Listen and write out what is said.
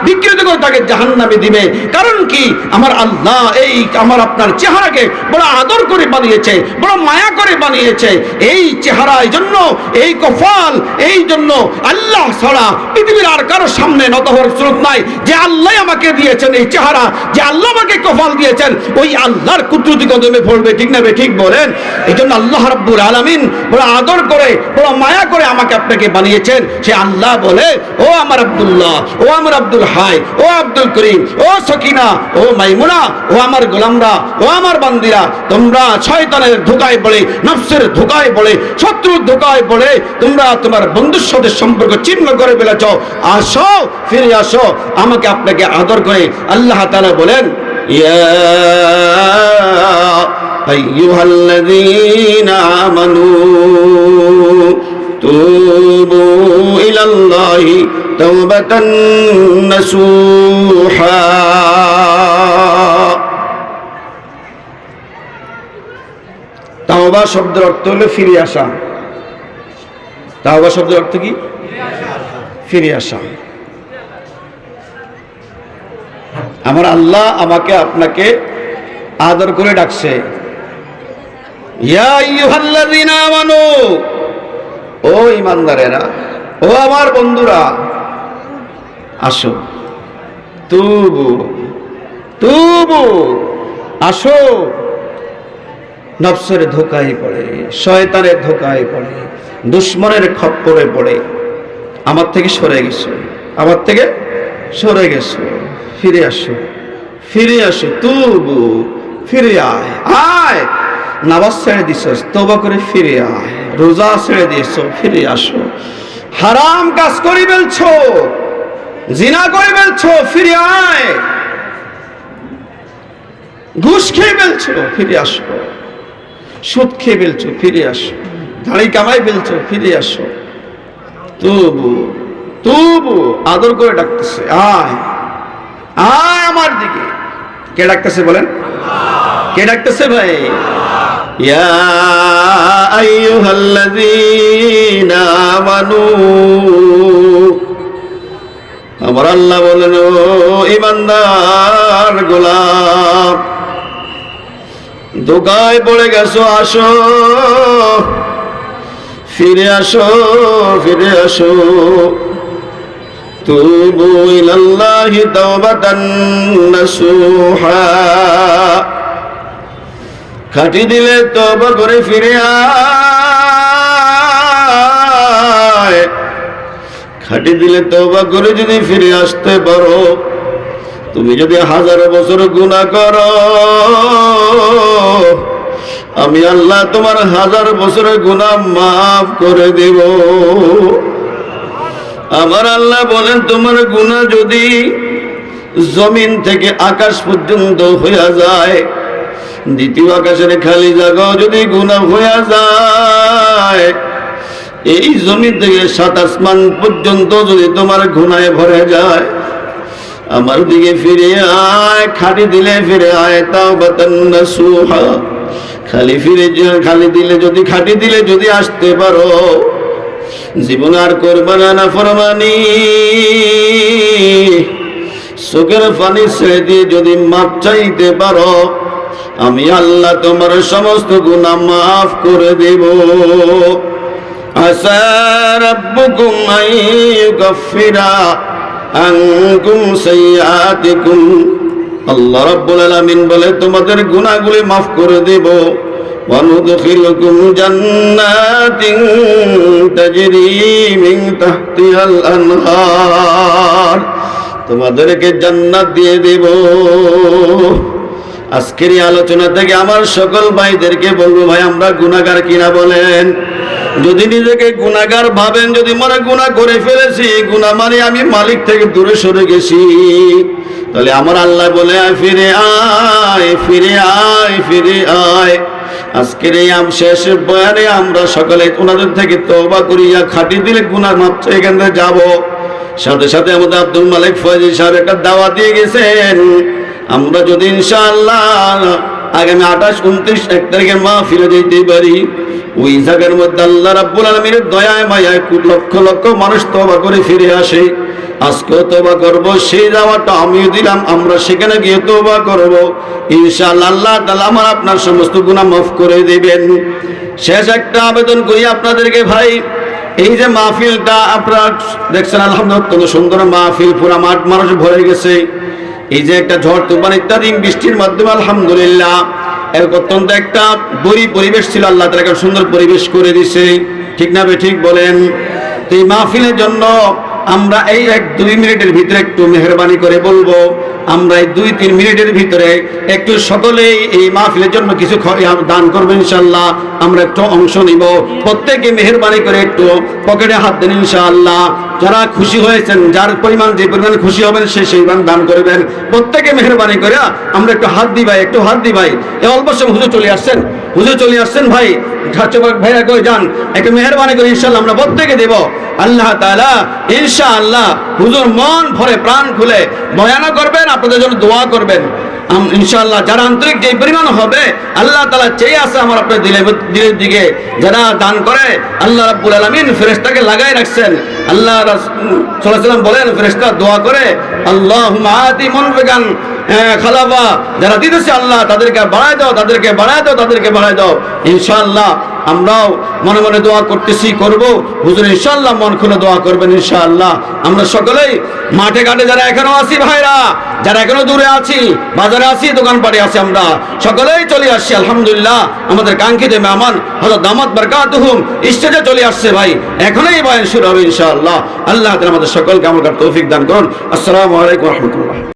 বিকৃত করে তাকে জাহান্নামে দিবে। কারণ কি? আমার আল্লাহ এই আমার আপনার চেহারাকে বড় আদর করে বানিয়েছে, বড় মায়া করে বানিয়েছে। এই চেহারা, এই জন্য এই কপাল, এই জন্য আল্লাহ ছাড়া পৃথিবীর আর কারো সামনে নত হওয়ার সুযোগ নাই। যে আল্লাহ আমাকে দিয়েছেন এই চেহারা, যে আল্লাহ আমাকে কপাল দিয়েছেন, ওই আল্লাহর কুদরতি কদমে পড়বে। ঠিক না? ঠিক বলেন। এই জন্য আল্লাহ রাব্বুল আলামিন বড় আদর করে, বড় মায়া করে আমাকে আপনাকে বানিয়েছেন। সে আল্লাহ বলে, ও আমার আব্দুল্লাহ, ও আমার আব্দুল হাই, ও আব্দুল করিম, ও সকিনা, ও মাইমুনা, ও আমার গোলামরা, ও আমার বান্দিরা, তোমরা শয়তানের ধোঁকায় পড়ে, নফসের ধোঁকায় পড়ে, শত্রুর ধোঁকায় পড়ে তোমরা তোমার বন্ধুর সাথে সম্পর্ক ছিন্ন করে ফেলেছ। আসো, ফিরে আসো আমাকে আপনাকে আদর করে। আল্লাহ তাআলা বলেন, ইয়া আইয়ুহাল্লাযীনা আমানু তুবু ইলাল্লাহি তাওবাতান নাসুহা। তাওবা শব্দের অর্থ হলো ফিরে আসা। তাওবা শব্দের অর্থ কি? ফিরে আসা। আমার আল্লাহ আমাকে আপনাকে আদর করে ডাকছে, ইয়া আইয়ুহাল্লাযীনা আমানু, ও ঈমানদারেরা, ও আমার বন্ধুরা, আসো, তুবু, তুবু, আসো। নফসের ধোঁকায় পড়ে, শয়তানের ধোঁকায় পড়ে, দুশমনের খপ্পরে পড়ে আমার থেকে সরে গেছো, আমার থেকে সরে গেছো, ফিরে আসো, ফিরে আসো। তুবু, ফিরে আয়, আয়। নামাজ ছেড়ে দিছস, তওবা করে ফিরে আয়। রোজা ছেড়ে দিয়েছো, ফিরে আসো। হারাম কাজ করে ফেলছো, জিনা করে ফেলছো, ফিরে আয়। ঘুষ খেয়ে ফেলছো, ফিরে আসো। সুদ খেয়ে ফেলছো, ফিরে আসো। দাড়ি কামাই ফেলছো, ফিরে আসো। তুবু, তুবু, আদর করে ডাকতেছে, আয়, আয় আমার দিকে। কে ডাকতেছে বলেন? কে ডাকতেছে ভাই? ইয়া আইয়ুহাল্লাযীনা আমানু, আমার আল্লাহ বলেন, ও ঈমানদার গোলাম, ধোঁকায় পড়ে গেছো, আসো, ফিরে আসো, ফিরে আসো। তুবু ইলাল্লাহি তাওবাতান নাসুহা। খাঁটি দিলে তওবা করে ফিরে আয়। খাঁটি দিলে তওবা করে যদি ফিরে আসতে পারো, তুমি যদি 1000 বছর গুনাহ করো, আমি আল্লাহ তোমার 1000 বছরের গুনাহ মাফ করে দেব। আমার আল্লাহ বলেন, তোমার গুনাহ যদি জমিন থেকে আকাশ পর্যন্ত হইয়া যায়, দ্বিতীয় আকাশের খালি জায়গা যদি গুনাহ হইয়া যায়, এই জমিন থেকে 7 আসমান পর্যন্ত যদি তোমার গুনাহে ভরে যায়, আমার দিকে ফিরে আয়। খাঁটি দিলে ফিরে আয়, তাওবাতান নাসুহা। খালি দিলে যদি, খাঁটি দিলে যদি আসতে পারো, জীবন আর করবে না নাফরমানি। চোখের পানি ছেড়ে দিয়ে যদি মাপ চাইতে পারো, আমি আল্লাহ তোমার সমস্ত গুনাহ মাফ করে দেব। আসা রাব্বুকুম আইয়ুকাফিরা আনকুম সাইয়্যাতিকুম। আল্লাহ রাব্বুল আলামিন বলে, তোমাদের গুনাহগুলি মাফ করে দেব। ওয়া নুদখিলুকুম জান্নাতিন তাজরি মিন তাহতিহাল আনহার। তোমাদেরকে জান্নাত দিয়ে দেব। আজকের এই আলোচনা থেকে আমার সকল ভাইদেরকে বলবো, ভাই আমরা গুনাহগার কিনা বলেন? যদি নিজেকে গুনাহগার ভাবেন, যদি মনে গুনাহ করে ফেলেছি, গুনাহ মানে আমি মালিক থেকে দূরে সরে গেছি, তাহলে আমার আল্লাহ বলে, ফিরে আয়, ফিরে আয়, ফিরে আয়। আজকের এই শেষ বয়ানে আমরা সকলে ওনাদের থেকে তওবা করিয়া খাঁটি দিলে গুনাহ মাপ চাই এখান থেকে যাবো। সাথে সাথে আমাদের আব্দুল মালিক ফয়জি সাহেব একটা দাওয়াত দিয়ে গেছেন, আমরা যদি ইনশাআল্লাহ আগামী 28, 29, 1 তারিখের মাহফিলে যেতে পারি, ওই জায়গার মধ্যে আল্লাহ রাব্বুল আলামিনের দয়ায় মায়ায় লক্ষ লক্ষ মানুষ তওবা করে ফিরে আসে। আজকেও তওবা করব, সেই দাওয়াতটা আমিও দিলাম, আমরা সেখানে গিয়ে তওবা করব। ইনশাআল্লাহ আল্লাহ তাআলা আমার আপনার সমস্ত গুনাহ মাফ করে দিবেন। শেষ একটা আবেদন করি আপনাদেরকে ভাই, এই যে মাহফিলটা আপনারা দেখছেন আলহামদুলিল্লাহ অত্যন্ত সুন্দর মাহফিল, পুরা মাঠ মানুষ ভরে গেছে। এই যে একটা ঝড় তুফান ইত্যাদি বৃষ্টির মাধ্যমে আলহামদুলিল্লাহ এক অত্যন্ত একটা বড়ি পরিবেশ ছিল, আল্লাহ তাআলা একটা সুন্দর পরিবেশ করে দিছে, ঠিক না ঠিক বলেন? তো এই মাহফিলের জন্য আমরা এই 1-2 মিনিটের ভিতরে একটু মেহরবানি করে বলবো, আমরা এই 2-3 মিনিটের ভিতরে একটু সকলেই এই মাহফিলের জন্য কিছু দান করবেন ইনশাআল্লাহ। আমরা একটু অংশ নিব, প্রত্যেকে মেহরবানি করে একটু পকেটে হাত দেন ইনশাআল্লাহ। যারা খুশি হয়েছেন, যার পরিমাণ যে পরিমাণ খুশি হবেন সেই পরিমাণ দান করবেন। প্রত্যেকে মেহরবানি করে আমরা একটু হাত দিই ভাই, একটু হাত দিই ভাই। এই অল্প সময় হুজুর চলে আসছেন, হুজুর চলে আসছেন ভাই, ভাইয়া কই যান, একটু মেহরবানি করে ইনশাআল্লাহ আমরা প্রত্যেকে দেব। আল্লাহ তাআলা ইনশাআল্লাহ হুজুর মন ভরে প্রাণ খুলে বয়ানও করবেন, আপনাদের জন্য দোয়া করবেন ইনশাআল্লাহ। যারা আন্তরিক যে পরিমাণ হবে আল্লাহ তাআলা চেয়ে আছে আমার আপনার দিলের দিকে, যারা দান করে আল্লাহ রাব্বুল আলামিন ফেরেশতাকে লাগাই রাখছেন। আল্লাহ রাসূল সাল্লাল্লাহু আলাইহি ওয়াসাল্লাম বলেন ফেরেশতা দোয়া করে আল্লাহুম্মা আতি মুনফিকান খালাফা, যারা দিতেছে আল্লাহ তাদেরকে বাড়ায় দাও, তাদেরকে বাড়ায় দাও, তাদেরকে বাড়ায় দাও। ইনশাআল্লাহ আমরাও মনে মনে দোয়া করতেছি, করব। হুজুর ইনশাআল্লাহ মন খুলে দোয়া করবেন ইনশাআল্লাহ। আমরা সকলেই মাঠে ঘাটে যারা এখনো আছি ভাইরা, যারা এখনো দূরে আছি, বাজারে আছি, দোকানপাটে আছি, আমরা সকলেই চলে আসছি আলহামদুলিল্লাহ। আমাদের কাঙ্ক্ষিত মেহমান হযরত দামাত বারাকাতুহুম স্টেজে চলে আসছে ভাই, এখনই বয়ান শুরু হবে ইনশাআল্লাহ। আল্লাহ তাআলা আমাদের সকলকে আমল করার তৌফিক দান করুন। আসসালামু আলাইকুম ওয়া রাহমাতুল্লাহ।